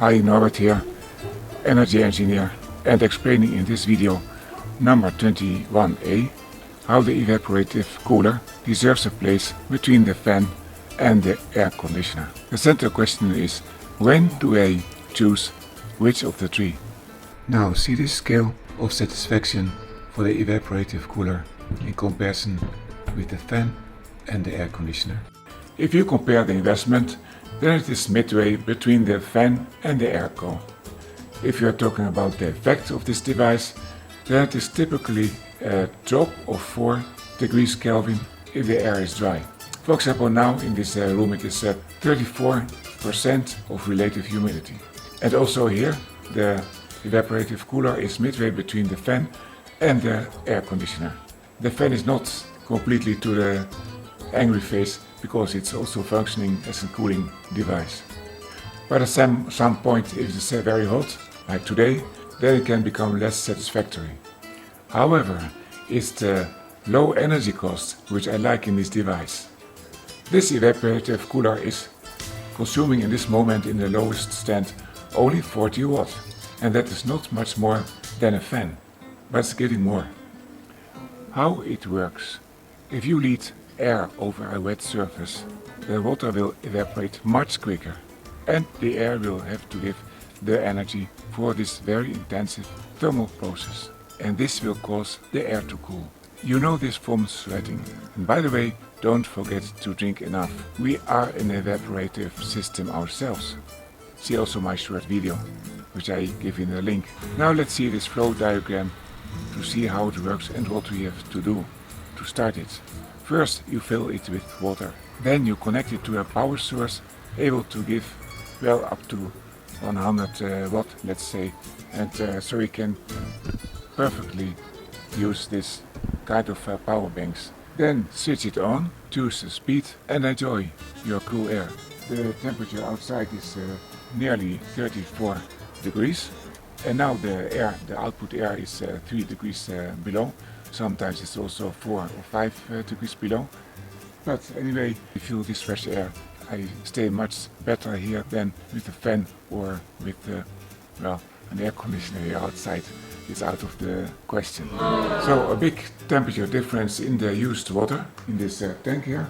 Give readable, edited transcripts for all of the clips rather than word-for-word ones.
Hi, Norbert here, energy engineer, and explaining in this video number 21a how the evaporative cooler deserves a place between the fan and the air conditioner. The central question is, when do I choose which of the three? Now see this scale of satisfaction for the evaporative cooler in comparison with the fan and the air conditioner. If you compare the investment, then it is midway between the fan and the airco. If you are talking about the effect of this device, then it is typically a drop of 4 degrees Kelvin if the air is dry. For example, now in this room it is 34% of relative humidity. And also here the evaporative cooler is midway between the fan and the air conditioner. The fan is not completely to the angry face because it's also functioning as a cooling device. But at some point, if it's very hot, like today, then it can become less satisfactory. However, it's the low energy cost which I like in this device. This evaporative cooler is consuming in this moment in the lowest stand only 40 watts, and that is not much more than a fan, but it's getting more. How it works? If you lead air over a wet surface, the water will evaporate much quicker, and the air will have to give the energy for this very intensive thermal process, and this will cause the air to cool. You know this from sweating. And by the way, don't forget to drink enough. We are an evaporative system ourselves. See also my short video, which I give in the link. Now let's see this flow diagram to see how it works and what we have to do to start it. First you fill it with water, then you connect it to a power source able to give well up to 100 watt, let's say, and so you can perfectly use this kind of power banks. Then switch it on, choose the speed and enjoy your cool air. The temperature outside is nearly 34 degrees, and now the output air is 3 degrees below. Sometimes it's also 4 or 5 degrees below. But anyway, if you feel this fresh air, I stay much better here than with the fan or with an air conditioner here outside. It's out of the question. So a big temperature difference in the used water in this tank here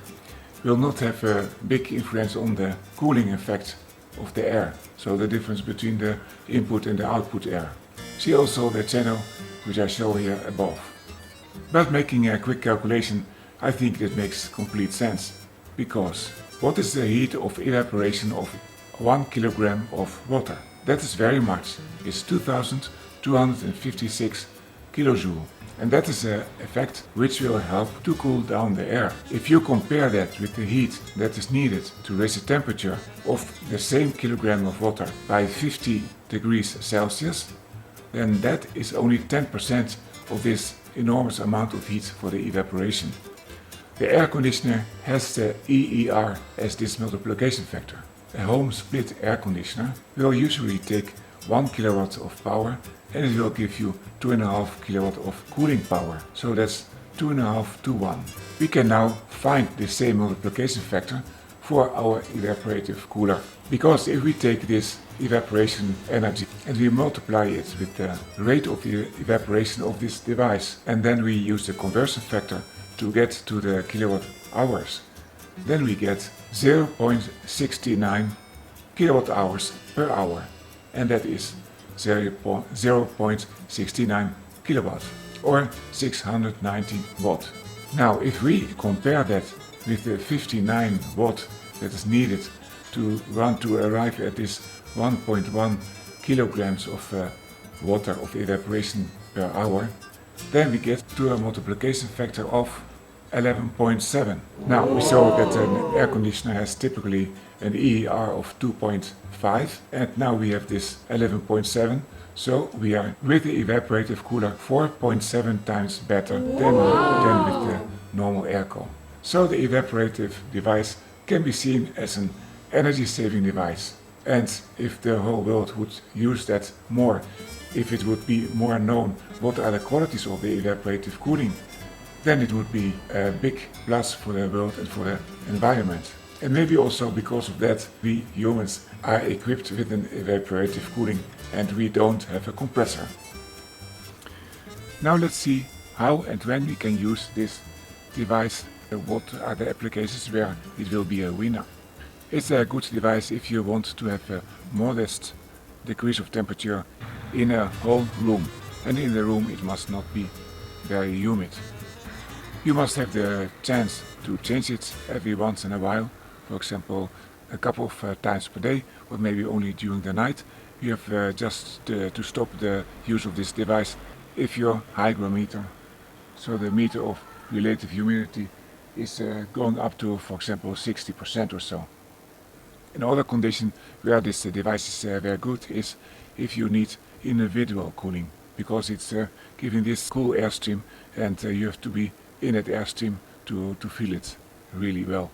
will not have a big influence on the cooling effect of the air. So the difference between the input and the output air. See also the channel which I show here above. But making a quick calculation, I think that makes complete sense. Because what is the heat of evaporation of 1 kilogram of water? That is very much. It's 2256 kilojoule. And that is an effect which will help to cool down the air. If you compare that with the heat that is needed to raise the temperature of the same kilogram of water by 50 degrees Celsius, then that is only 10% of this enormous amount of heat for the evaporation. The air conditioner has the EER as this multiplication factor. A home split air conditioner will usually take 1 kilowatt of power and it will give you 2.5 kilowatt of cooling power. So that's 2.5 to 1. We can now find the same multiplication factor for our evaporative cooler. Because if we take this evaporation energy and we multiply it with the rate of the evaporation of this device, and then we use the conversion factor to get to the kilowatt hours, then we get 0.69 kilowatt hours per hour, and that is 0.69 kilowatt or 690 watt. Now if we compare that with the 59 watt that is needed to arrive at this 1.1 kilograms of water of evaporation per hour, then we get to a multiplication factor of 11.7. Now we saw that an air conditioner has typically an EER of 2.5, and now we have this 11.7, so we are with the evaporative cooler 4.7 times better than with the normal airco. So the evaporative device can be seen as an energy saving device. And if the whole world would use that more, if it would be more known what are the qualities of the evaporative cooling, then it would be a big plus for the world and for the environment. And maybe also because of that, we humans are equipped with an evaporative cooling and we don't have a compressor. Now let's see how and when we can use this device. What are the applications where it will be a winner. It's a good device if you want to have a modest decrease of temperature in a whole room. And in the room it must not be very humid. You must have the chance to change it every once in a while. For example, a couple of times per day, or maybe only during the night. You have just to stop the use of this device if your hygrometer, so the meter of relative humidity, is going up to, for example, 60% or so. Another condition where this device is very good is if you need individual cooling, because it's giving this cool airstream and you have to be in that airstream to feel it really well.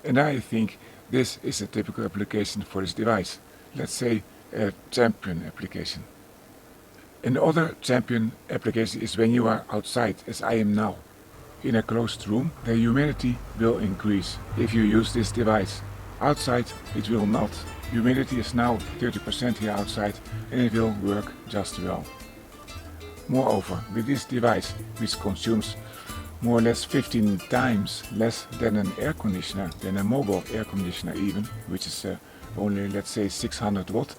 And I think this is a typical application for this device. Let's say a champion application. Another champion application is when you are outside, as I am now. In a closed room, the humidity will increase if you use this device. Outside it will not. Humidity is now 30% here outside and it will work just well. Moreover, with this device, which consumes more or less 15 times less than an air conditioner, than a mobile air conditioner even, which is only, let's say, 600 watt.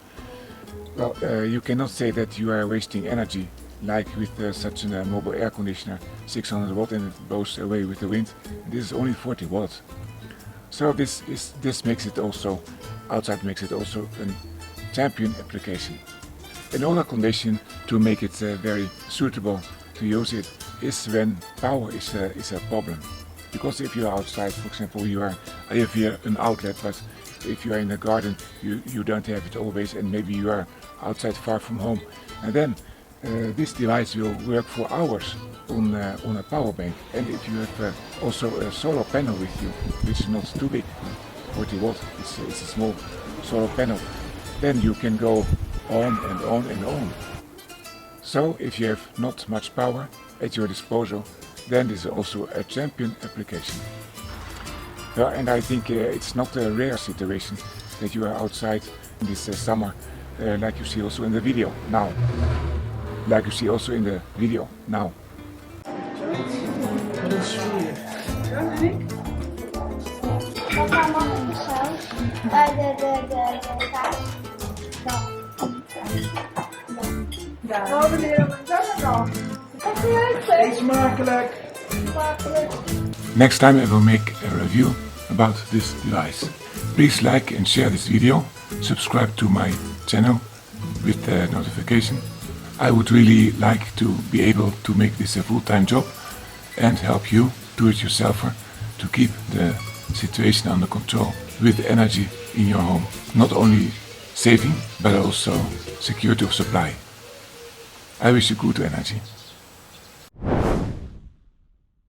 Well, you cannot say that you are wasting energy like with such a mobile air conditioner, 600 watt, and it blows away with the wind. This is only 40 watts. So this makes it also, outside makes it also a champion application. Another condition to make it very suitable to use it is when power is a problem. Because if you are outside, for example, I have here an outlet, but if you are in the garden, you don't have it always, and maybe you are outside far from home. And then this device will work for hours on a power bank. And if you have also a solar panel with you, which is not too big, 40 watt, it's a small solar panel, then you can go on and on and on. So if you have not much power at your disposal, then this is also a champion application. Well, and I think it's not a rare situation that you are outside in this summer, like you see also in the video now. Like you see also in the video now. Papa mag in de saus. Nou, meneer, wat is dat dan? Eet smakelijk. Next time I will make a review about this device. Please like and share this video. Subscribe to my channel with the notification. I would really like to be able to make this a full-time job and help you, do-it-yourselfer, to keep the situation under control with energy in your home. Not only saving, but also security of supply. I wish you good energy.